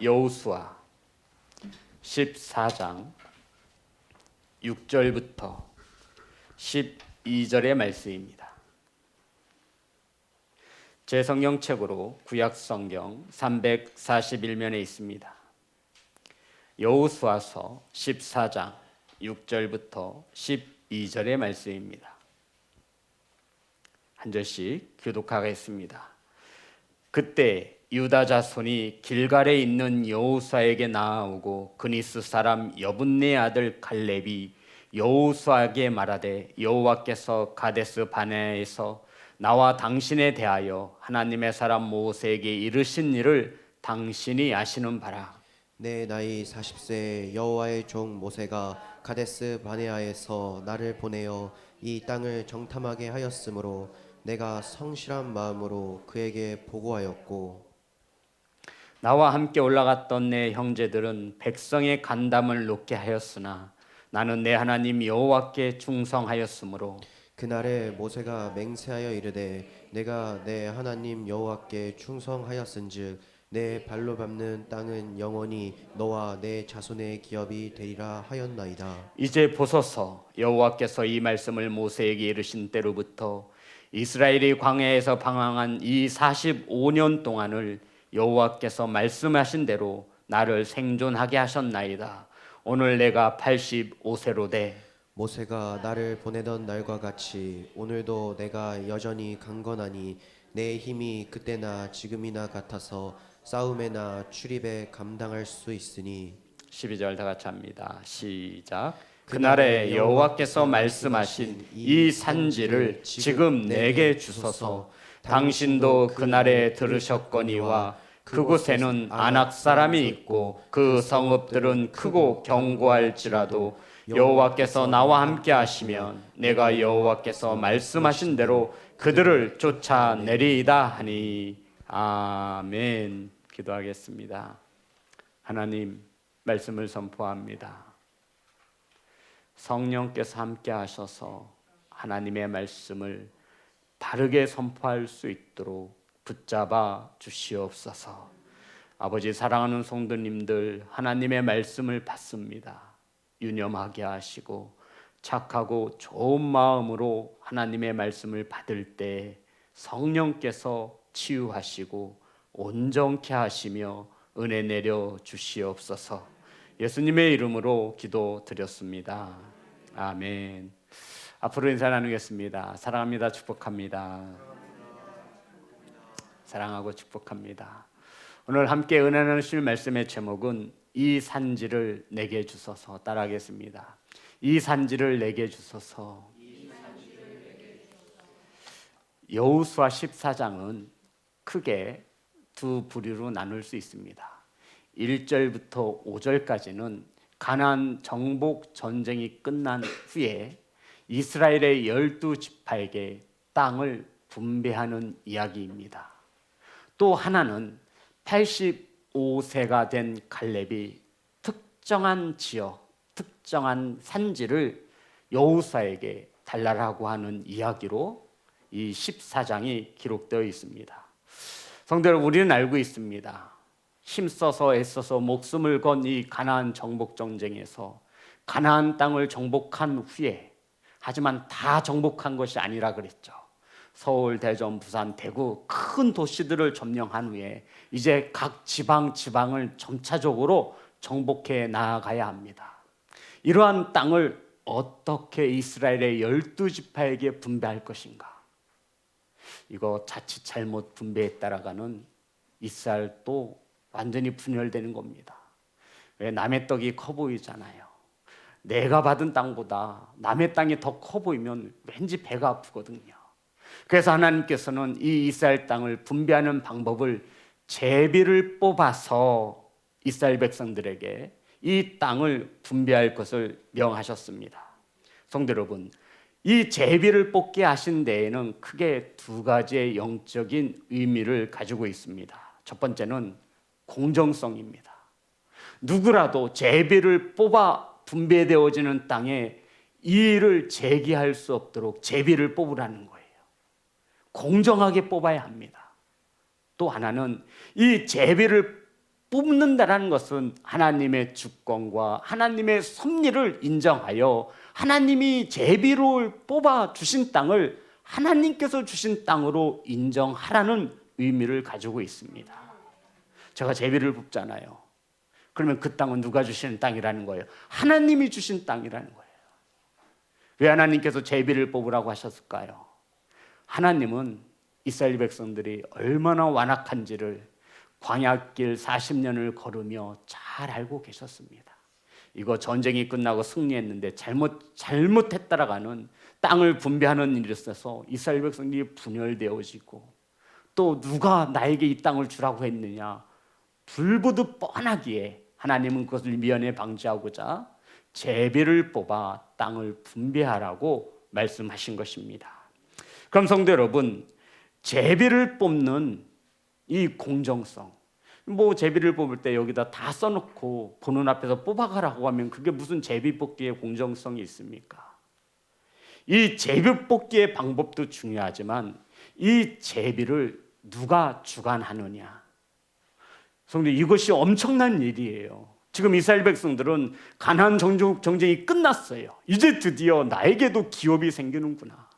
여호수아 14장 6절부터 12절의 말씀입니다. 제 성경책으로 구약성경 341면에 있습니다. 여호수아서 14장 6절부터 12절의 말씀입니다. 한 절씩 교독하겠습니다. 그때 유다 자손이 길갈에 있는 여호수아에게 나아오고 그니스 사람 여분네 아들 갈렙이 여호수아에게 말하되 여호와께서 가데스 바네아에서 나와 당신에 대하여 하나님의 사람 모세에게 이르신 일을 당신이 아시는 바라. 내 나이 40세 여호와의 종 모세가 가데스 바네아에서 나를 보내어 이 땅을 정탐하게 하였으므로 내가 성실한 마음으로 그에게 보고하였고 나와 함께 올라갔던 내 형제들은 백성의 간담을 높게 하였으나 나는 내 하나님 여호와께 충성하였으므로 그날에 모세가 맹세하여 이르되 내가 내 하나님 여호와께 충성하였은즉 내 발로 밟는 땅은 영원히 너와 내 자손의 기업이 되리라 하였나이다. 이제 보소서 여호와께서 이 말씀을 모세에게 이르신 때로부터 이스라엘이 광야에서 방황한 이 45년 동안을 여호와께서 말씀하신 대로 나를 생존하게 하셨나이다. 오늘 내가 85세로 돼 모세가 나를 보내던 날과 같이 오늘도 내가 여전히 강건하니 내 힘이 그때나 지금이나 같아서 싸움에나 출입에 감당할 수 있으니 12절 다 같이 합니다. 시작. 그날에 여호와께서 말씀하신 이 산지를 지금 내게 주소서. 당신도 그날에 들으셨거니와 그곳에는 아낙 사람이 있고 그 성읍들은 크고 견고할지라도 여호와께서 나와 함께 하시면 내가 여호와께서 말씀하신 대로 그들을 쫓아내리이다 하니. 아멘. 기도하겠습니다. 하나님, 말씀을 선포합니다. 성령께서 함께 하셔서 하나님의 말씀을 바르게 선포할 수 있도록 붙잡아 주시옵소서. 아버지, 사랑하는 성도님들, 하나님의 말씀을 받습니다. 유념하게 하시고 착하고 좋은 마음으로 하나님의 말씀을 받을 때 성령께서 치유하시고 온전케 하시며 은혜 내려 주시옵소서. 예수님의 이름으로 기도드렸습니다. 아멘. 앞으로 인사 나누겠습니다. 사랑합니다. 축복합니다. 사랑하고 축복합니다. 오늘 함께 은혜 나누실 말씀의 제목은 이 산지를 내게 주소서. 따라하겠습니다. 이 산지를 내게 주소서. 여호수아 14장은 크게 두 부류로 나눌 수 있습니다. 1절부터 5절까지는 가나안 정복 전쟁이 끝난 후에 이스라엘의 12지파에게 땅을 분배하는 이야기입니다. 또 하나는 85세가 된 갈렙이 특정한 지역, 특정한 산지를 여호수아에게 달라라고 하는 이야기로 이 14장이 기록되어 있습니다. 성도 여러분, 우리는 알고 있습니다. 힘써서 애써서 목숨을 건 이 가나안 정복 전쟁에서 가나안 땅을 정복한 후에, 하지만 다 정복한 것이 아니라 그랬죠. 서울, 대전, 부산, 대구 큰 도시들을 점령한 후에 이제 각 지방을 점차적으로 정복해 나아가야 합니다. 이러한 땅을 어떻게 이스라엘의 12지파에게 분배할 것인가? 이거 자칫 잘못 분배했다라가는 이스라엘도 완전히 분열되는 겁니다. 왜? 남의 떡이 커 보이잖아요. 내가 받은 땅보다 남의 땅이 더 커 보이면 왠지 배가 아프거든요. 그래서 하나님께서는 이 이스라엘 땅을 분배하는 방법을 제비를 뽑아서 이스라엘 백성들에게 이 땅을 분배할 것을 명하셨습니다. 성도 여러분, 이 제비를 뽑게 하신 데에는 크게 두 가지의 영적인 의미를 가지고 있습니다. 첫 번째는 공정성입니다. 누구라도 제비를 뽑아 분배되어지는 땅에 이의를 제기할 수 없도록 제비를 뽑으라는 거예요. 공정하게 뽑아야 합니다. 또 하나는 이 제비를 뽑는다라는 것은 하나님의 주권과 하나님의 섭리를 인정하여 하나님이 제비를 뽑아 주신 땅을 하나님께서 주신 땅으로 인정하라는 의미를 가지고 있습니다. 제가 제비를 뽑잖아요. 그러면 그 땅은 누가 주시는 땅이라는 거예요? 하나님이 주신 땅이라는 거예요. 왜 하나님께서 제비를 뽑으라고 하셨을까요? 하나님은 이스라엘 백성들이 얼마나 완악한지를 광야길 40년을 걸으며 잘 알고 계셨습니다. 이거 전쟁이 끝나고 승리했는데 잘못했다라가는 땅을 분배하는 일이 있어서 이스라엘 백성들이 분열되어지고, 또 누가 나에게 이 땅을 주라고 했느냐, 불보듯 뻔하기에 하나님은 그것을 미연에 방지하고자 제비를 뽑아 땅을 분배하라고 말씀하신 것입니다. 그럼 성도 여러분, 제비를 뽑는 이 공정성, 뭐 제비를 뽑을 때 여기다 다 써놓고 보는 앞에서 뽑아가라고 하면 그게 무슨 제비 뽑기의 공정성이 있습니까? 이 제비 뽑기의 방법도 중요하지만 이 제비를 누가 주관하느냐, 성도, 이것이 엄청난 일이에요. 지금 이스라엘 백성들은 가나안 정쟁이 끝났어요. 이제 드디어 나에게도 기업이 생기는구나,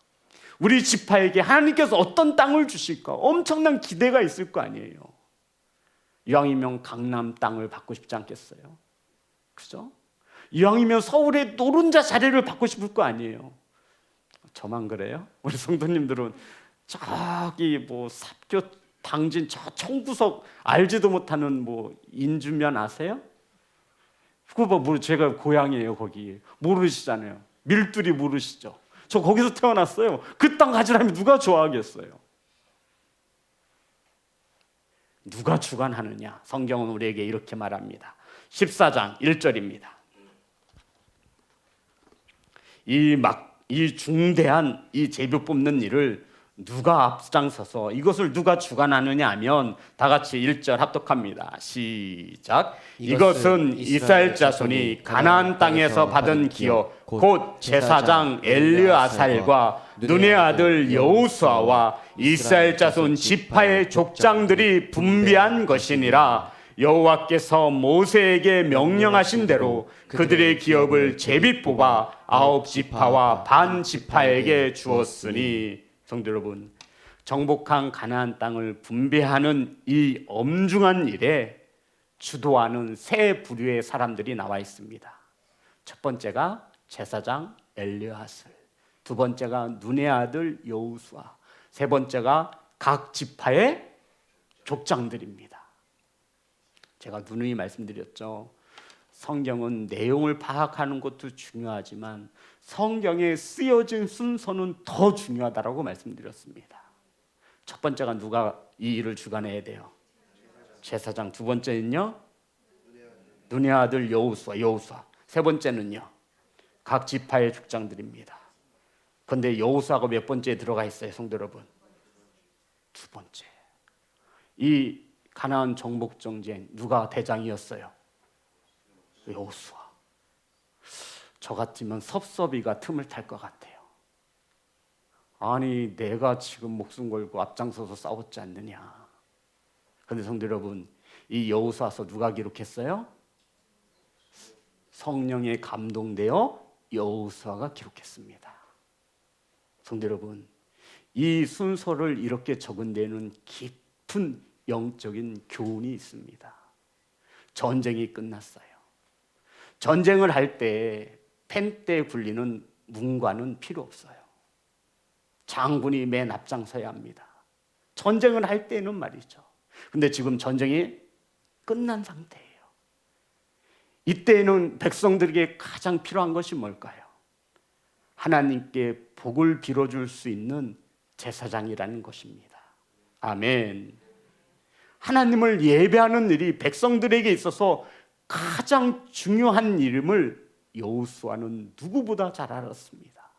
우리 지파에게 하나님께서 어떤 땅을 주실까 엄청난 기대가 있을 거 아니에요. 이왕이면 강남 땅을 받고 싶지 않겠어요? 그죠? 이왕이면 서울의 노른자 자리를 받고 싶을 거 아니에요. 저만 그래요? 우리 성도님들은 저기 뭐 삽교 당진 저 청구석 알지도 못하는 뭐 인주면 아세요? 그거 뭐 제가 고향이에요. 거기 모르시잖아요. 밀두리 모르시죠? 저 거기서 태어났어요. 그 땅 가지라면 누가 좋아하겠어요? 누가 주관하느냐? 성경은 우리에게 이렇게 말합니다. 14장 1절입니다. 이 중대한 이 제비 뽑는 일을 누가 앞장서서 이것을 누가 주관하느냐 하면 다 같이 1절 합독합니다. 시작. 이것은 이스라엘 자손이 가나안 땅에서 받은 기업 곧 제사장 엘르아살과 눈의 아들 여호수아와 이스라엘 자손 지파의 족장들이 분배한 것이니라. 여호와께서 모세에게 명령하신 대로 그들의 기업을 제비 뽑아 9지파와 반 지파에게 주었으니. 성도 여러분, 정복한 가나안 땅을 분배하는 이 엄중한 일에 주도하는 세 부류의 사람들이 나와 있습니다. 첫 번째가 제사장 엘르아살, 두 번째가 눈의 아들 여호수아, 세 번째가 각 지파의 족장들입니다. 제가 누누이 말씀드렸죠. 성경은 내용을 파악하는 것도 중요하지만 성경에 쓰여진 순서는 더 중요하다고 말씀드렸습니다. 첫 번째가 누가 이 일을 주관해야 돼요? 제사장. 두 번째는요? 눈의 아들 여호수아. 세 번째는요? 각 지파의 족장들입니다. 그런데 여호수아가 몇 번째에 들어가 있어요, 성도 여러분? 두 번째. 이 가나안 정복 정쟁 누가 대장이었어요? 여호수아. 저 같으면 섭섭이가 틈을 탈 것 같아요. 아니, 내가 지금 목숨 걸고 앞장서서 싸웠지 않느냐. 그런데 성도 여러분, 이 여호수아서 누가 기록했어요? 성령에 감동되어 여호수아가 기록했습니다. 성도 여러분, 이 순서를 이렇게 적은 데는 깊은 영적인 교훈이 있습니다. 전쟁이 끝났어요. 전쟁을 할 때 펜때 굴리는 문관은 필요 없어요. 장군이 맨 앞장서야 합니다. 전쟁을 할 때는 말이죠. 근데 지금 전쟁이 끝난 상태예요. 이때에는 백성들에게 가장 필요한 것이 뭘까요? 하나님께 복을 빌어줄 수 있는 제사장이라는 것입니다. 아멘. 하나님을 예배하는 일이 백성들에게 있어서 가장 중요한 일임을 여호수아는 누구보다 잘 알았습니다.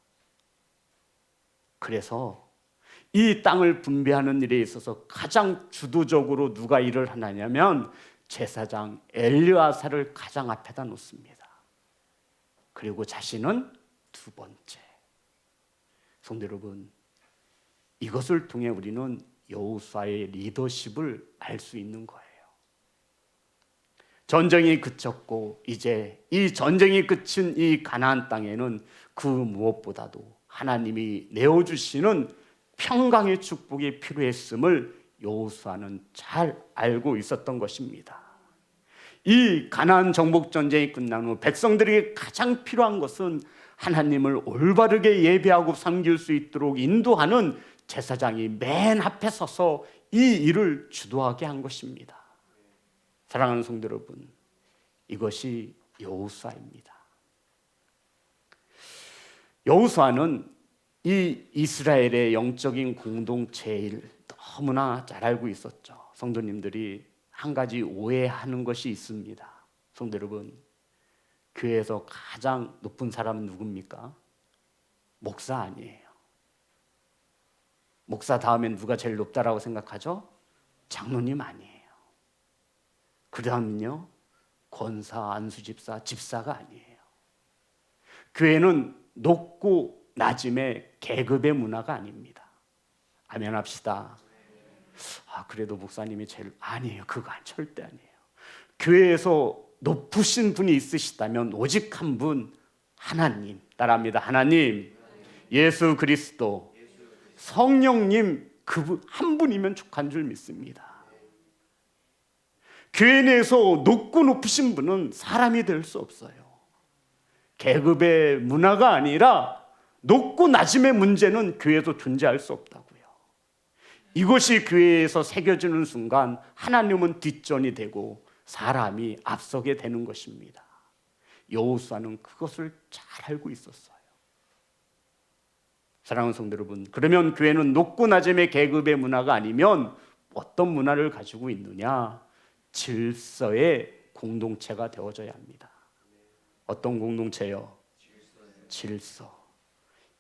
그래서 이 땅을 분배하는 일에 있어서 가장 주도적으로 누가 일을 하냐면 제사장 엘르아살을 가장 앞에다 놓습니다. 그리고 자신은 두 번째. 성도 여러분, 이것을 통해 우리는 여호수아의 리더십을 알 수 있는 거예요. 전쟁이 그쳤고 이제 이 전쟁이 그친 이 가나안 땅에는 그 무엇보다도 하나님이 내어주시는 평강의 축복이 필요했음을 여호수아는 잘 알고 있었던 것입니다. 이 가나안 정복 전쟁이 끝난 후 백성들에게 가장 필요한 것은 하나님을 올바르게 예배하고 섬길 수 있도록 인도하는 제사장이 맨 앞에 서서 이 일을 주도하게 한 것입니다. 사랑하는 성도 여러분, 이것이 여호수아입니다. 여호수아는 이 이스라엘의 영적인 공동체를 너무나 잘 알고 있었죠. 성도님들이 한 가지 오해하는 것이 있습니다. 성도 여러분, 교회에서 가장 높은 사람은 누굽니까? 목사 아니에요. 목사 다음엔 누가 제일 높다라고 생각하죠? 장로님 아니에요. 그 다음은요, 권사, 안수집사, 집사가 아니에요. 교회는 높고 낮음의 계급의 문화가 아닙니다. 아멘 합시다. 그래도 목사님이 제일 아니에요. 그거 절대 아니에요. 교회에서 높으신 분이 있으시다면 오직 한 분, 하나님. 따라합니다. 하나님, 예수 그리스도, 성령님, 그분 한 분이면 족한 줄 믿습니다. 교회 내에서 높고 높으신 분은 사람이 될 수 없어요. 계급의 문화가 아니라 높고 낮음의 문제는 교회에서 존재할 수 없다고요. 이것이 교회에서 새겨지는 순간 하나님은 뒷전이 되고 사람이 앞서게 되는 것입니다. 여호수아는 그것을 잘 알고 있었어요. 사랑하는 성도 여러분, 그러면 교회는 높고 낮음의 계급의 문화가 아니면 어떤 문화를 가지고 있느냐? 질서의 공동체가 되어져야 합니다. 어떤 공동체요? 질서.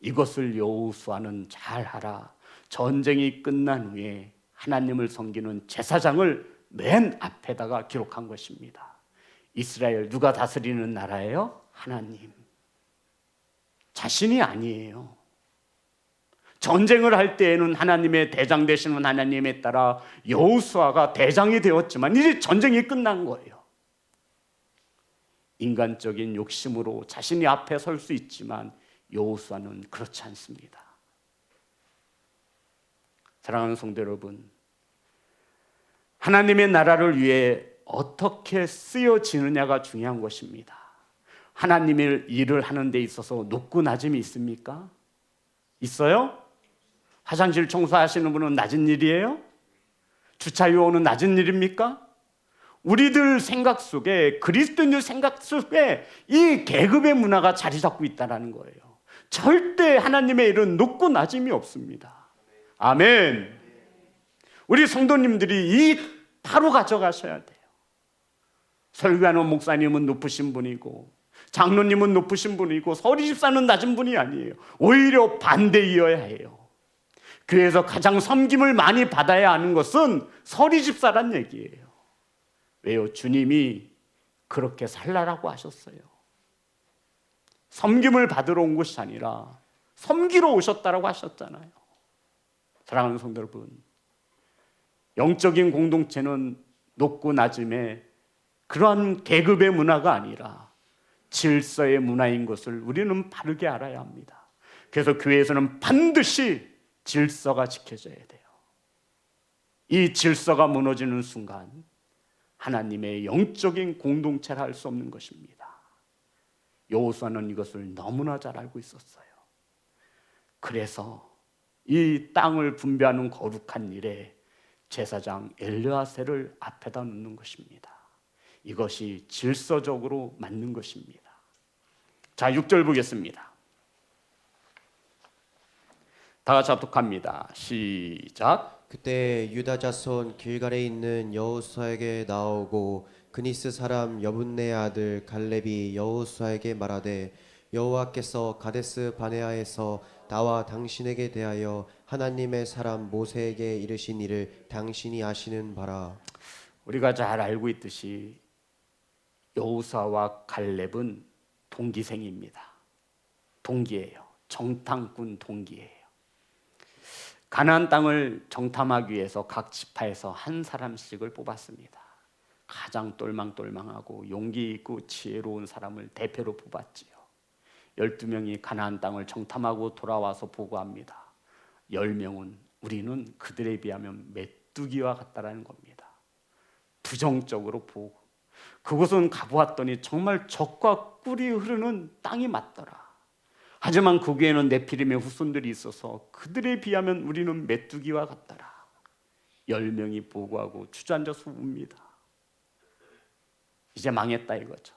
이것을 여호수아는 잘 알아. 전쟁이 끝난 후에 하나님을 섬기는 제사장을 맨 앞에다가 기록한 것입니다. 이스라엘 누가 다스리는 나라예요? 하나님. 자신이 아니에요. 전쟁을 할 때에는 하나님의 대장 되시는 하나님에 따라 여호수아가 대장이 되었지만 이제 전쟁이 끝난 거예요. 인간적인 욕심으로 자신이 앞에 설 수 있지만 여호수아는 그렇지 않습니다. 사랑하는 성도 여러분, 하나님의 나라를 위해 어떻게 쓰여지느냐가 중요한 것입니다. 하나님의 일을 하는 데 있어서 높고 낮음이 있습니까? 있어요? 화장실 청소하시는 분은 낮은 일이에요? 주차 요원은 낮은 일입니까? 우리들 생각 속에, 그리스도인들 생각 속에 이 계급의 문화가 자리 잡고 있다는 거예요. 절대 하나님의 일은 높고 낮음이 없습니다. 아멘. 우리 성도님들이 이 바로 가져가셔야 돼요. 설교하는 목사님은 높으신 분이고 장로님은 높으신 분이고 서리집사는 낮은 분이 아니에요. 오히려 반대이어야 해요. 교회에서 가장 섬김을 많이 받아야 하는 것은 서리집사란 얘기예요. 왜요? 주님이 그렇게 살라라고 하셨어요. 섬김을 받으러 온 것이 아니라 섬기러 오셨다라고 하셨잖아요. 사랑하는 성도 여러분, 영적인 공동체는 높고 낮음의 그러한 계급의 문화가 아니라 질서의 문화인 것을 우리는 바르게 알아야 합니다. 그래서 교회에서는 반드시 질서가 지켜져야 돼요. 이 질서가 무너지는 순간 하나님의 영적인 공동체를 할 수 없는 것입니다. 여호수아는 이것을 너무나 잘 알고 있었어요. 그래서 이 땅을 분배하는 거룩한 일에 제사장 엘르아셀을 앞에다 놓는 것입니다. 이것이 질서적으로 맞는 것입니다. 자, 6절 보겠습니다. 다 같이 합독합니다. 시작. 그때 유다 자손 길갈에 있는 여호수아에게 나오고 그니스 사람 여분네 아들 갈렙이 여호수아에게 말하되 여호와께서 가데스 바네아에서 나와 당신에게 대하여 하나님의 사람 모세에게 이르신 일을 당신이 아시는 바라. 우리가 잘 알고 있듯이 여호수아와 갈렙은 동기생입니다. 동기예요. 정탐꾼 동기예요. 가나안 땅을 정탐하기 위해서 각 지파에서 한 사람씩을 뽑았습니다. 가장 똘망똘망하고 용기 있고 지혜로운 사람을 대표로 뽑았지요. 12명이 가나안 땅을 정탐하고 돌아와서 보고합니다. 10명은 우리는 그들에 비하면 메뚜기와 같다라는 겁니다. 부정적으로 보고 그곳은 가보았더니 정말 젖과 꿀이 흐르는 땅이 맞더라. 하지만 거기에는 네피림의 후손들이 있어서 그들에 비하면 우리는 메뚜기와 같더라. 10명이 보고하고 주저앉아서 웁니다. 이제 망했다 이거죠.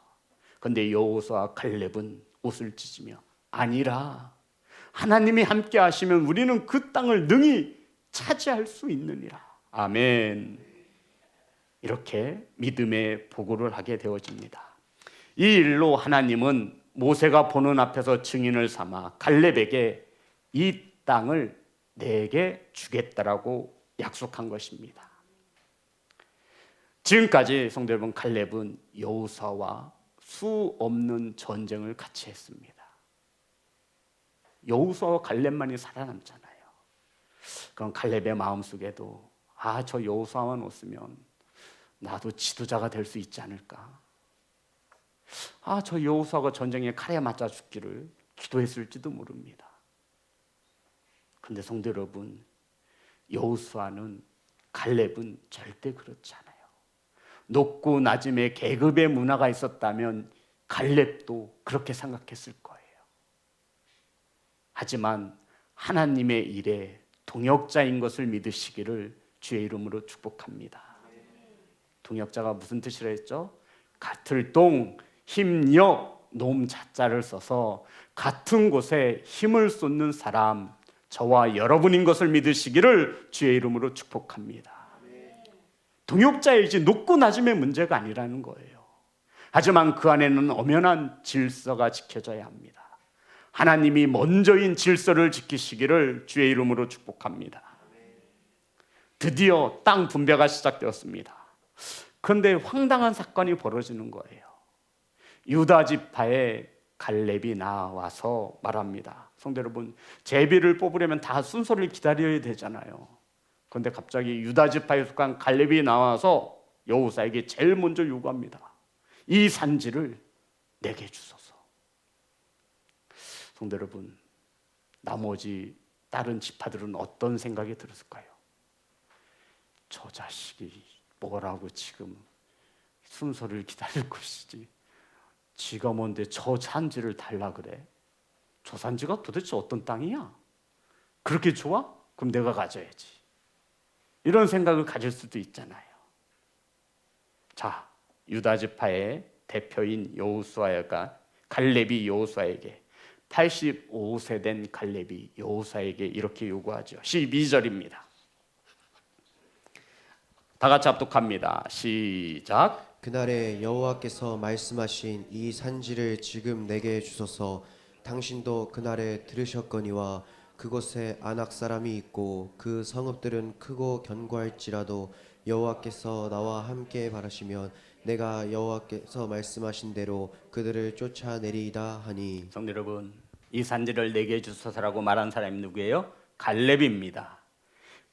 그런데 여호수아와 갈렙은 옷을 찢으며 아니라 하나님이 함께 하시면 우리는 그 땅을 능히 차지할 수 있느니라. 아멘. 이렇게 믿음의 보고를 하게 되어집니다. 이 일로 하나님은 모세가 보는 앞에서 증인을 삼아 갈렙에게 이 땅을 내게 주겠다라고 약속한 것입니다. 지금까지 성도 여러분, 갈렙은 여호수아와 수 없는 전쟁을 같이 했습니다. 여호수아와 갈렙만이 살아남잖아요. 그럼 갈렙의 마음속에도 저 여호수아만 없으면 나도 지도자가 될 수 있지 않을까? 저 여호수아가 전쟁에 칼에 맞아 죽기를 기도했을지도 모릅니다. 그런데 성도 여러분, 여호수아는 갈렙은 절대 그렇지 않아요. 높고 낮음의 계급의 문화가 있었다면 갈렙도 그렇게 생각했을 거예요. 하지만 하나님의 일에 동역자인 것을 믿으시기를 주의 이름으로 축복합니다. 동역자가 무슨 뜻이라 했죠? 같을 동, 힘력, 놈 자자를 써서 같은 곳에 힘을 쏟는 사람, 저와 여러분인 것을 믿으시기를 주의 이름으로 축복합니다. 동역자이지 높고 낮음의 문제가 아니라는 거예요. 하지만 그 안에는 엄연한 질서가 지켜져야 합니다. 하나님이 먼저인 질서를 지키시기를 주의 이름으로 축복합니다. 드디어 땅 분배가 시작되었습니다. 그런데 황당한 사건이 벌어지는 거예요. 유다 지파의 갈렙이 나와서 말합니다. 성도 여러분, 제비를 뽑으려면 다 순서를 기다려야 되잖아요. 그런데 갑자기 유다 지파에 속한 갈렙이 나와서 여호수아에게 제일 먼저 요구합니다. 이 산지를 내게 주소서. 성도 여러분, 나머지 다른 지파들은 어떤 생각이 들었을까요? 저 자식이 뭐라고 지금 순서를 기다릴 것이지, 지가 뭔데 저 산지를 달라 그래? 저 산지가 도대체 어떤 땅이야? 그렇게 좋아? 그럼 내가 가져야지. 이런 생각을 가질 수도 있잖아요. 자, 유다 지파의 대표인 여호수아가 갈렙이 여호수아에게 85세 된 갈렙이 여호수아에게 이렇게 요구하죠. 12절입니다. 다 같이 합독합니다. 시작. 그날에 여호와께서 말씀하신 이 산지를 지금 내게 주소서. 당신도 그날에 들으셨거니와 그곳에 안악 사람이 있고 그 성읍들은 크고 견고할지라도 여호와께서 나와 함께 바라시면 내가 여호와께서 말씀하신 대로 그들을 쫓아내리이다 하니. 성도 여러분, 이 산지를 내게 주소서라고 말한 사람이 누구예요? 갈렙입니다.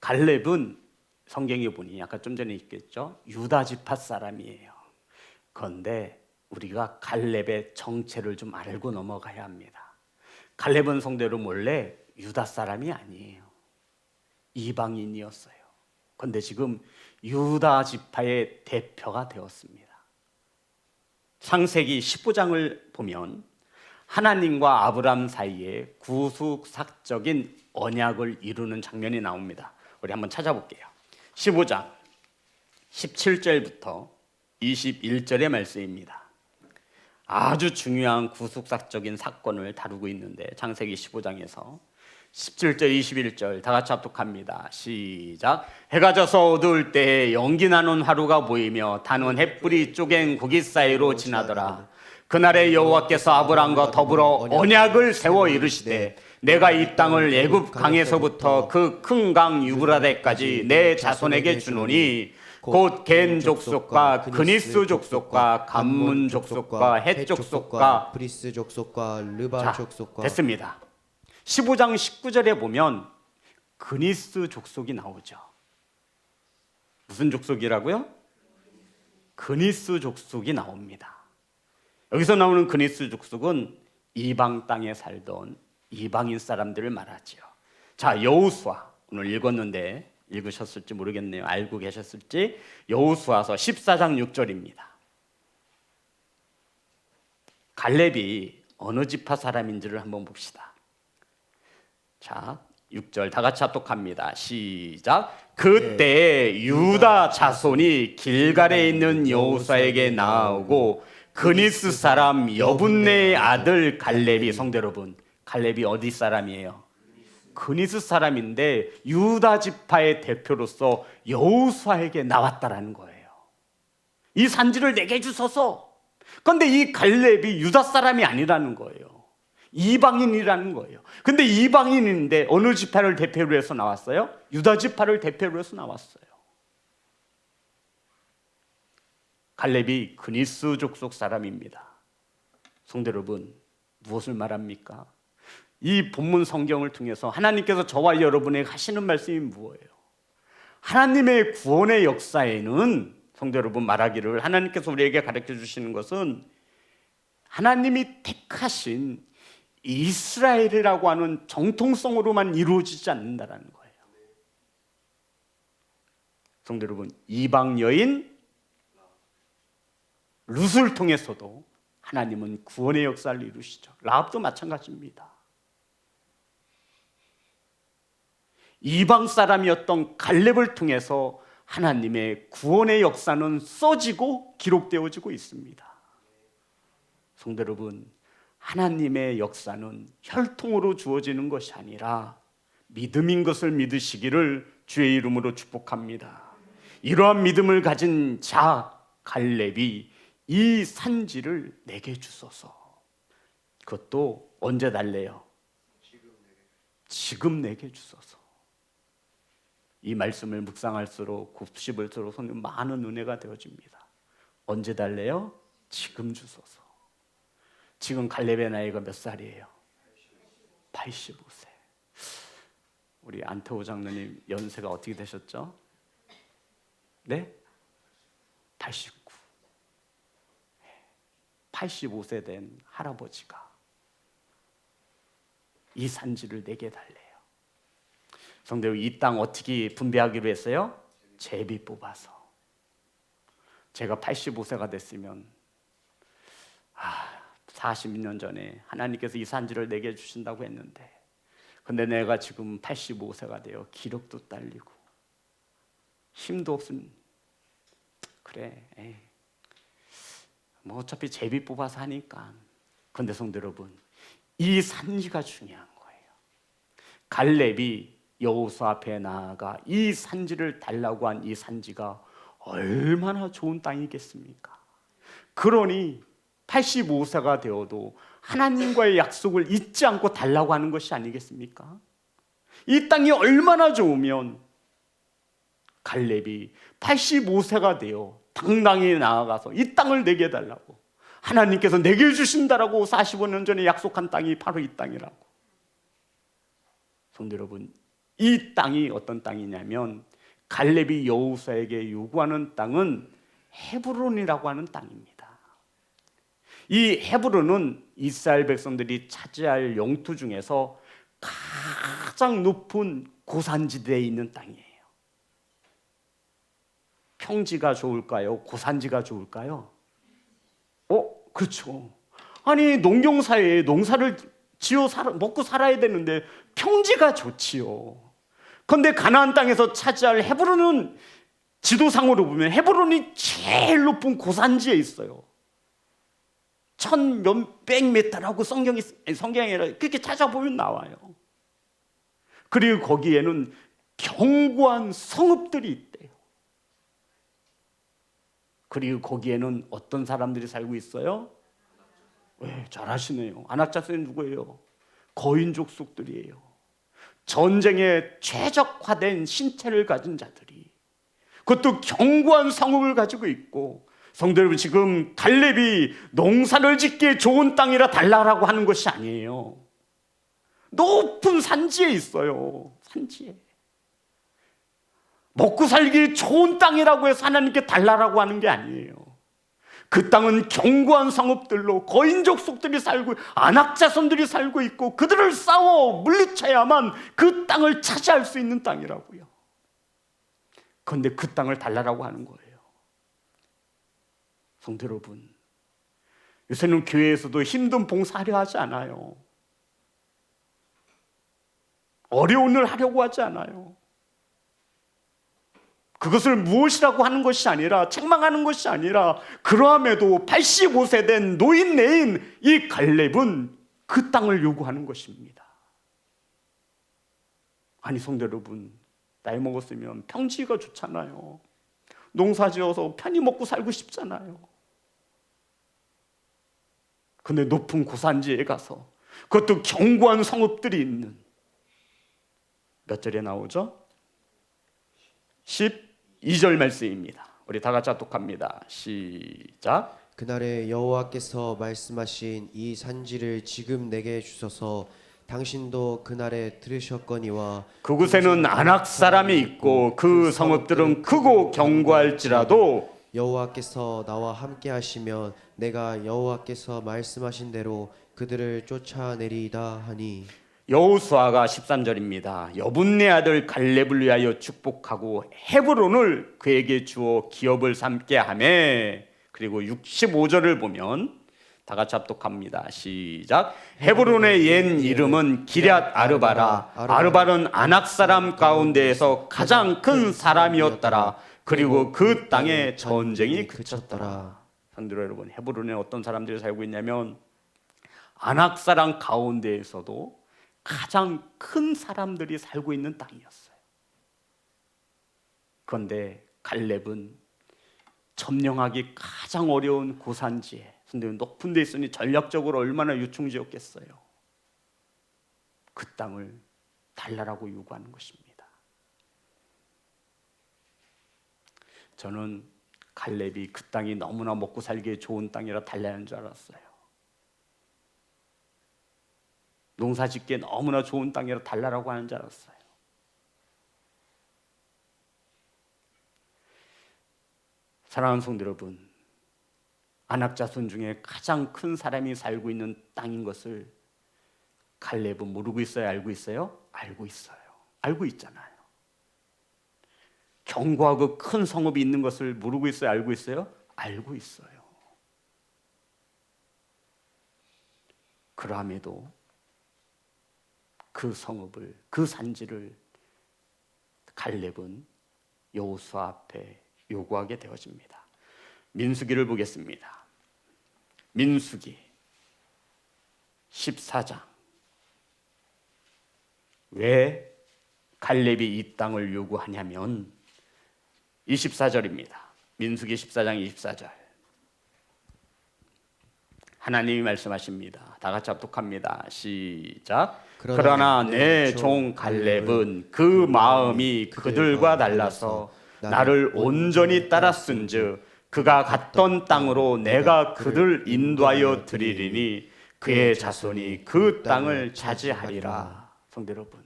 갈렙은 성경에 보니 아까 좀 전에 있겠죠? 유다 지파 사람이에요. 그런데 우리가 갈렙의 정체를 좀 알고 넘어가야 합니다. 갈렙은 성도 여러분, 원래 유다 사람이 아니에요. 이방인이었어요. 그런데 지금 유다 지파의 대표가 되었습니다. 창세기 15장을 보면 하나님과 아브람 사이에 구속사적인 언약을 이루는 장면이 나옵니다. 우리 한번 찾아볼게요. 15장 17절부터 21절의 말씀입니다. 아주 중요한 구속사적인 사건을 다루고 있는데 창세기 15장에서 17절 21절 다 같이 합독합니다. 시작. 해가 져서 어두울 때에 연기 나는 하루가 보이며 타는 햇불이 쪼갠 고기 사이로 지나더라. 그날에 여호와께서 아브람과 더불어 언약을 세워 이르시되 내가 이 땅을 애굽 강에서부터 그 큰 강 유브라데까지 내 자손에게 주노니 곧 겐 족속과 그니스 족속과 감문 족속과 헷 족속과 브리스 족속과 르바 족속과. 됐습니다. 15장 19절에 보면 그니스 족속이 나오죠. 무슨 족속이라고요? 그니스 족속이 나옵니다. 여기서 나오는 그니스 족속은 이방 땅에 살던 이방인 사람들을 말하지요. 자, 여호수아 오늘 읽었는데 읽으셨을지 모르겠네요. 알고 계셨을지. 여호수아서 14장 6절입니다. 갈렙이 어느 지파 사람인지를 한번 봅시다. 자, 6절 다 같이 합독합니다. 시작. 그때 유다 자손이 길갈에 있는 여호수아에게 나오고 그니스 사람 여분네의 아들 갈렙이, 성도 여러분, 갈렙이 어디 사람이에요? 그니스 사람인데 유다 지파의 대표로서 여호수아에게 나왔다라는 거예요. 이 산지를 내게 주소서. 그런데 이 갈렙이 유다 사람이 아니라는 거예요. 이방인이라는 거예요. 근데 이방인인데 어느 지파를 대표로 해서 나왔어요? 유다 지파를 대표로 해서 나왔어요. 갈렙이 그니스 족속 사람입니다. 성도 여러분, 무엇을 말합니까? 이 본문 성경을 통해서 하나님께서 저와 여러분에게 하시는 말씀이 무엇이에요? 하나님의 구원의 역사에는, 성도 여러분, 말하기를 하나님께서 우리에게 가르쳐 주시는 것은 하나님이 택하신 이스라엘이라고 하는 정통성으로만 이루어지지 않는다는 거예요. 성도 여러분, 이방 여인 룻을 통해서도 하나님은 구원의 역사를 이루시죠. 라합도 마찬가지입니다. 이방 사람이었던 갈렙을 통해서 하나님의 구원의 역사는 써지고 기록되어지고 있습니다. 성도 여러분, 하나님의 역사는 혈통으로 주어지는 것이 아니라 믿음인 것을 믿으시기를 주의 이름으로 축복합니다. 이러한 믿음을 가진 자 갈렙이 이 산지를 내게 주소서. 그것도 언제 달래요? 지금 내게 주소서. 이 말씀을 묵상할수록 곱씹을수록 성령 많은 은혜가 되어집니다. 언제 달래요? 지금 주소서. 지금 갈렙의 나이가 몇 살이에요? 85세. 우리 안태호 장로님 연세가 어떻게 되셨죠? 네? 89. 85세 된 할아버지가 이 산지를 내게 달래요. 성도, 이 땅 어떻게 분배하기로 했어요? 제비 뽑아서. 제가 85세가 됐으면 40년 전에 하나님께서 이 산지를 내게 주신다고 했는데, 근데 내가 지금 85세가 되어 기력도 딸리고 힘도 없으면 그래, 뭐 어차피 제비 뽑아서 하니까. 근데 성도 여러분, 이 산지가 중요한 거예요. 갈렙이 여호수아 앞에 나아가 이 산지를 달라고 한 이 산지가 얼마나 좋은 땅이겠습니까? 그러니 85세가 되어도 하나님과의 약속을 잊지 않고 달라고 하는 것이 아니겠습니까? 이 땅이 얼마나 좋으면 갈렙이 85세가 되어 당당히 나아가서 이 땅을 내게 달라고, 하나님께서 내게 주신다라고 45년 전에 약속한 땅이 바로 이 땅이라고. 성도 여러분, 이 땅이 어떤 땅이냐면 갈렙이 여호수아에게 요구하는 땅은 헤브론이라고 하는 땅입니다. 이 헤브론은 이스라엘 백성들이 차지할 영토 중에서 가장 높은 고산지대에 있는 땅이에요. 평지가 좋을까요? 고산지가 좋을까요? 그렇죠. 아니, 농경사회에 농사를 지어 먹고 살아야 되는데 평지가 좋지요. 그런데 가나안 땅에서 차지할 헤브론은 지도상으로 보면 헤브론이 제일 높은 고산지에 있어요. 1000몇백 미터라고 성경이 아니라 그렇게 찾아보면 나와요. 그리고 거기에는 견고한 성읍들이 있대요. 그리고 거기에는 어떤 사람들이 살고 있어요? 왜? 잘하시네요. 안악자손이 누구예요? 거인족속들이에요. 전쟁에 최적화된 신체를 가진 자들이, 그것도 견고한 성읍을 가지고 있고. 성도 여러분, 지금 갈렙이 농사를 짓기에 좋은 땅이라 달라라고 하는 것이 아니에요. 높은 산지에 있어요. 산지에. 먹고 살기 좋은 땅이라고 해서 하나님께 달라라고 하는 게 아니에요. 그 땅은 견고한 성읍들로 거인족 속들이 살고 안악자손들이 살고 있고 그들을 싸워 물리쳐야만 그 땅을 차지할 수 있는 땅이라고요. 그런데 그 땅을 달라라고 하는 거예요. 성도 여러분, 요새는 교회에서도 힘든 봉사하려 하지 않아요. 어려운 일 하려고 하지 않아요. 그것을 무엇이라고 하는 것이 아니라, 책망하는 것이 아니라, 그러함에도 85세 된 노인네인 이 갈렙은 그 땅을 요구하는 것입니다. 아니 성도 여러분, 나이 먹었으면 평지가 좋잖아요. 농사지어서 편히 먹고 살고 싶잖아요. 근데 높은 고산지에 가서, 그것도 견고한 성읍들이 있는, 몇 절에 나오죠? 12절 말씀입니다. 우리 다 같이 합독합니다. 시작. 그날에 여호와께서 말씀하신 이 산지를 지금 내게 주소서. 당신도 그날에 들으셨거니와 그곳에는 아낙 사람이 있고 그 성읍들은 크고 견고할지라도 여호와께서 나와 함께 하시면 내가 여호와께서 말씀하신 대로 그들을 쫓아내리이다 하니. 여호수아가 13절입니다. 여분네 아들 갈렙을 위하여 축복하고 헤브론을 그에게 주어 기업을 삼게 하매. 그리고 65절을 보면 다 같이 합독합니다. 시작. 헤브론의 옛 이름은 기럇 아르바라. 아르바는 아낙 사람 가운데에서 가장 큰 사람이었더라. 그리고 그 땅에 전쟁이 그쳤더라. 성도 여러분, 헤브론에 어떤 사람들이 살고 있냐면 아낙 사람 가운데에서도 가장 큰 사람들이 살고 있는 땅이었어요. 그런데 갈렙은 점령하기 가장 어려운 고산지에, 근데 높은 데 있으니 전략적으로 얼마나 요충지였겠어요. 그 땅을 달라라고 요구하는 것입니다. 저는 갈렙이 그 땅이 너무나 먹고 살기에 좋은 땅이라 달라는 줄 알았어요. 농사 짓기에 너무나 좋은 땅이라 달라라고 하는 줄 알았어요. 사랑하는 성도 여러분, 아낙 자손 중에 가장 큰 사람이 살고 있는 땅인 것을 갈렙은 모르고 있어요? 알고 있어요? 알고 있어요. 알고 있잖아요. 견고하고 큰 성읍이 있는 것을 모르고 있어요? 알고 있어요? 알고 있어요. 그럼에도 그 성읍을, 그 산지를 갈렙은 여호수아 앞에 요구하게 되어집니다. 민수기를 보겠습니다. 민수기 14장. 왜 갈렙이 이 땅을 요구하냐면 24절입니다. 민수기 14장 24절. 하나님이 말씀하십니다. 다 같이 합독합니다. 시작. 그러나 내 종 갈렙은 그 마음이 그들과 달라서 나를 온전히 따랐은즉 그가 갔던 땅으로 내가 그를 인도하여 드리리니 그의 자손이 그 땅을 차지하리라. 성도 여러분,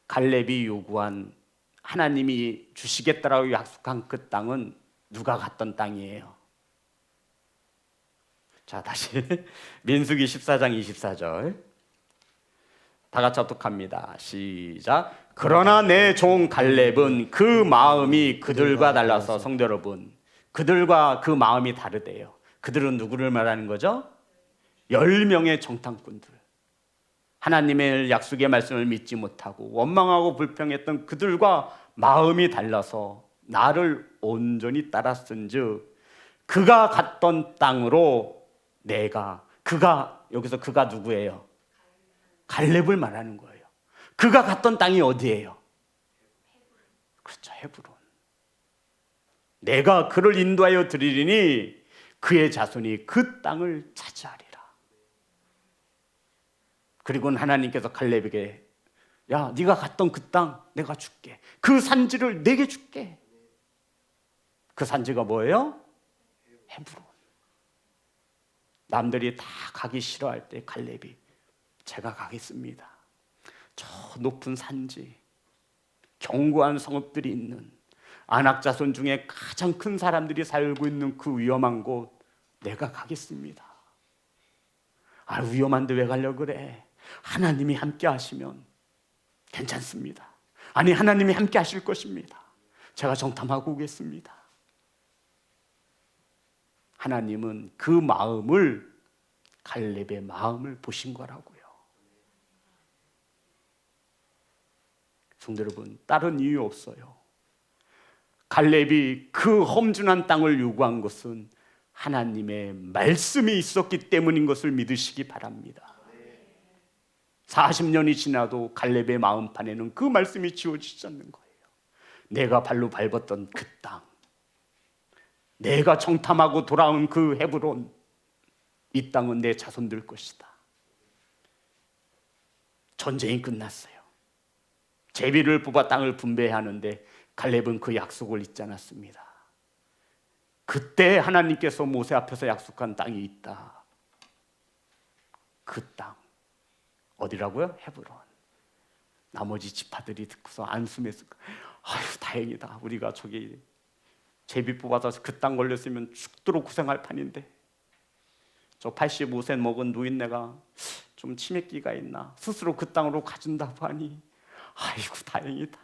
갈렙이 요구한, 하나님이 주시겠다라고 약속한 그 땅은 누가 갔던 땅이에요? 자, 다시 민수기 14장 24절 다 같이 합독합니다. 시작. 그러나 내 종 갈렙은 그 마음이 그들과 달라서. 성도 여러분, 그들과 그 마음이 다르대요. 그들은 누구를 말하는 거죠? 10명의 정탐꾼들, 하나님의 약속의 말씀을 믿지 못하고 원망하고 불평했던 그들과 마음이 달라서 나를 온전히 따랐은즉 그가 갔던 땅으로 그가, 여기서 그가 누구예요? 갈렙을 말하는 거예요. 그가 갔던 땅이 어디예요? 그렇죠, 헤브론. 내가 그를 인도하여 드리리니 그의 자손이 그 땅을 차지하리라. 그리고는 하나님께서 갈렙에게, 야, 네가 갔던 그 땅 내가 줄게. 그 산지를 내게 줄게. 그 산지가 뭐예요? 헤브론. 남들이 다 가기 싫어할 때 갈렙이, 제가 가겠습니다. 저 높은 산지, 견고한 성읍들이 있는, 안악 자손 중에 가장 큰 사람들이 살고 있는 그 위험한 곳 내가 가겠습니다. 아, 위험한데 왜 가려고 그래? 하나님이 함께 하시면 괜찮습니다. 아니, 하나님이 함께 하실 것입니다. 제가 정탐하고 오겠습니다. 하나님은 그 마음을, 갈렙의 마음을 보신 거라고요. 성도 여러분, 다른 이유 없어요. 갈렙이 그 험준한 땅을 요구한 것은 하나님의 말씀이 있었기 때문인 것을 믿으시기 바랍니다. 40년이 지나도 갈렙의 마음판에는 그 말씀이 지워지지 않는 거예요. 내가 발로 밟았던 그 땅, 내가 정탐하고 돌아온 그 헤브론, 이 땅은 내 자손들 것이다. 전쟁이 끝났어요. 제비를 뽑아 땅을 분배해야 하는데 갈렙은 그 약속을 잊지 않았습니다. 그때 하나님께서 모세 앞에서 약속한 땅이 있다. 그 땅 어디라고요? 헤브론. 나머지 지파들이 듣고서 안심했을 거예요. 아유, 다행이다. 우리가 저기 제비 뽑아서 그 땅 걸렸으면 죽도록 고생할 판인데 저 85세 먹은 노인네가 좀 치매기가 있나 스스로 그 땅으로 가준다고 하니 아이고 다행이다.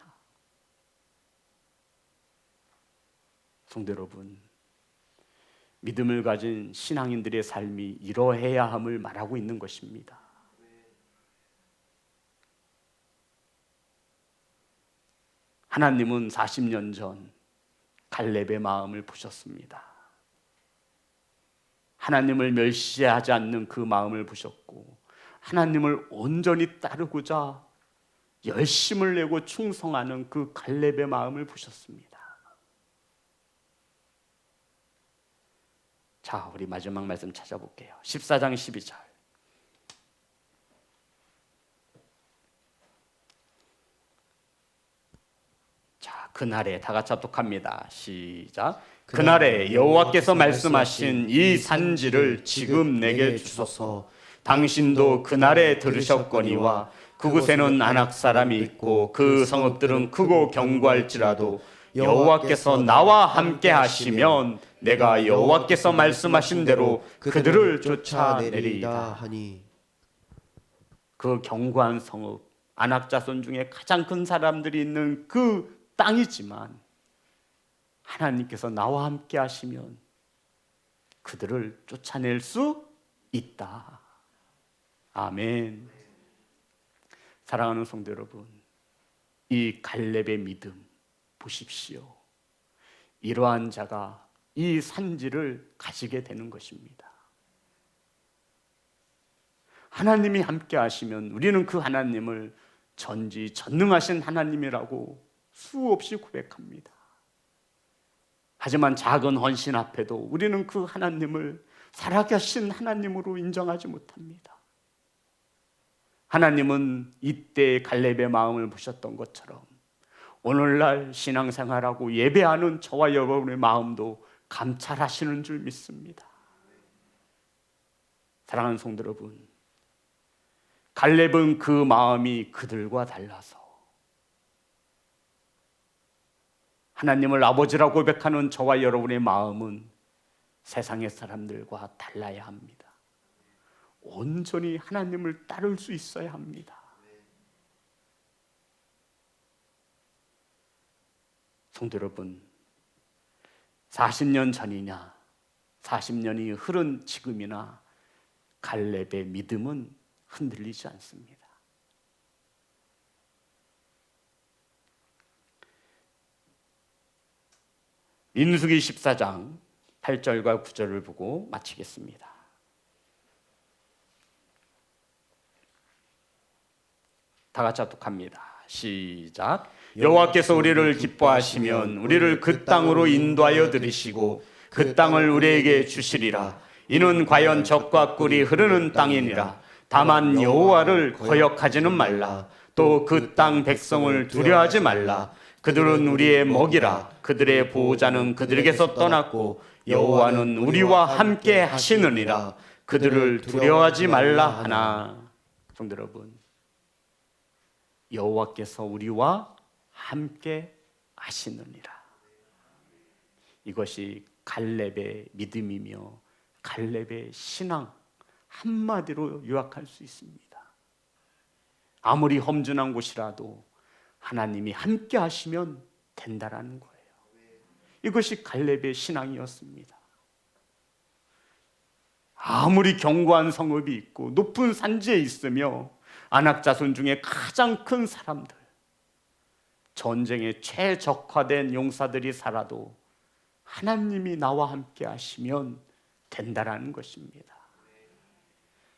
성도 여러분, 믿음을 가진 신앙인들의 삶이 이러해야 함을 말하고 있는 것입니다. 하나님은 40년 전 갈렙의 마음을 보셨습니다. 하나님을 멸시하지 않는 그 마음을 보셨고 하나님을 온전히 따르고자 열심을 내고 충성하는 그 갈렙의 마음을 보셨습니다. 자, 우리 마지막 말씀 찾아볼게요. 14장 12절. 자, 그날에 다 같이 합독합니다. 시작. 그날에 여호와께서 말씀하신 이 산지를 지금 내게 주소서. 당신도 그날에 들으셨거니와 그곳에는 아낙 사람이 있고 그 성읍들은 크고 견고할지라도 여호와께서 나와 함께 하시면 내가 여호와께서 말씀하신 대로 그들을 쫓아내리이다 하니. 그 견고한 성읍, 아낙 자손 중에 가장 큰 사람들이 있는 그 땅이지만 하나님께서 나와 함께 하시면 그들을 쫓아낼 수 있다. 아멘. 사랑하는 성도 여러분, 이 갈렙의 믿음 보십시오. 이러한 자가 이 산지를 가지게 되는 것입니다. 하나님이 함께 하시면 우리는 그 하나님을 전지전능하신 하나님이라고 수없이 고백합니다. 하지만 작은 헌신 앞에도 우리는 그 하나님을 살아계신 하나님으로 인정하지 못합니다. 하나님은 이때 갈렙의 마음을 보셨던 것처럼 오늘날 신앙생활하고 예배하는 저와 여러분의 마음도 감찰하시는 줄 믿습니다. 사랑하는 성도 여러분, 갈렙은 그 마음이 그들과 달라서 하나님을 아버지라고 고백하는 저와 여러분의 마음은 세상의 사람들과 달라야 합니다. 온전히 하나님을 따를 수 있어야 합니다. 성도 여러분, 40년 전이냐 40년이 흐른 지금이나 갈렙의 믿음은 흔들리지 않습니다. 민수기 14장 8절과 9절을 보고 마치겠습니다. 다 같이 합독합니다. 시작. 여호와께서 우리를 기뻐하시면 우리를 그 땅으로 인도하여 들이시고 그 땅을 우리에게 주시리라. 이는 과연 젖과 꿀이 흐르는 땅이니라. 다만 여호와를 거역하지는 말라. 또 그 땅 백성을 두려워하지 말라. 그들은 우리의 먹이라. 그들의 보호자는 그들에게서 떠났고 여호와는 우리와 함께 하시느니라. 그들을 두려워하지 말라 하나. 성도 여러분, 여호와께서 우리와 함께 하시느니라. 이것이 갈렙의 믿음이며 갈렙의 신앙, 한마디로 요약할 수 있습니다. 아무리 험준한 곳이라도 하나님이 함께 하시면 된다라는 거예요. 이것이 갈렙의 신앙이었습니다. 아무리 견고한 성읍이 있고 높은 산지에 있으며 아낙 자손 중에 가장 큰 사람들, 전쟁에 최적화된 용사들이 살아도 하나님이 나와 함께 하시면 된다라는 것입니다.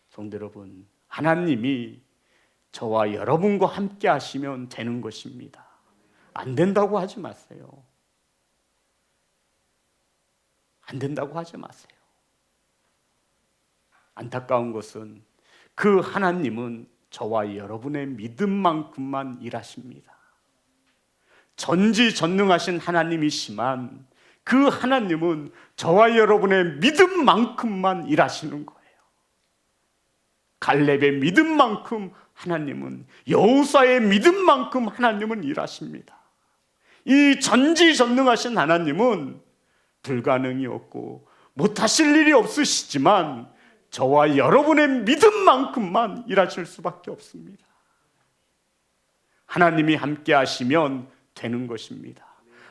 성도 여러분, 하나님이 저와 여러분과 함께 하시면 되는 것입니다. 안 된다고 하지 마세요. 안 된다고 하지 마세요. 안타까운 것은 그 하나님은 저와 여러분의 믿음만큼만 일하십니다. 전지전능하신 하나님이시만 그 하나님은 저와 여러분의 믿음만큼만 일하시는 거예요. 갈렙의 믿음만큼 하나님은, 여호수아의 믿음만큼 하나님은 일하십니다. 이 전지전능하신 하나님은 불가능이 없고 못하실 일이 없으시지만 저와 여러분의 믿음만큼만 일하실 수밖에 없습니다. 하나님이 함께 하시면 되는 것입니다.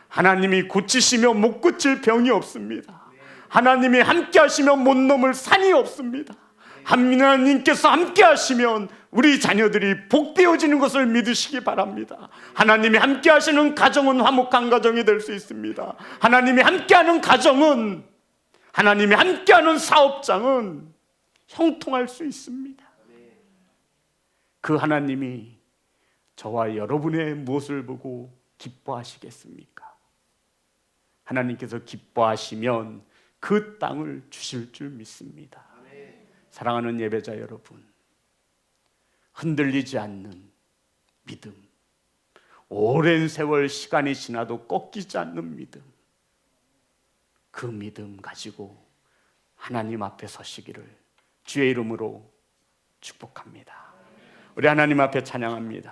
하나님이 고치시면 못 고칠 병이 없습니다. 하나님이 함께 하시면 못 넘을 산이 없습니다. 하나님께서 함께 하시면 우리 자녀들이 복되어지는 것을 믿으시기 바랍니다. 하나님이 함께 하시는 가정은 화목한 가정이 될 수 있습니다. 하나님이 함께하는 가정은, 하나님이 함께하는 사업장은 형통할 수 있습니다. 그 하나님이 저와 여러분의 무엇을 보고 기뻐하시겠습니까? 하나님께서 기뻐하시면 그 땅을 주실 줄 믿습니다. 사랑하는 예배자 여러분, 흔들리지 않는 믿음, 오랜 세월 시간이 지나도 꺾이지 않는 믿음, 그 믿음 가지고 하나님 앞에 서시기를 주의 이름으로 축복합니다. 우리 하나님 앞에 찬양합니다.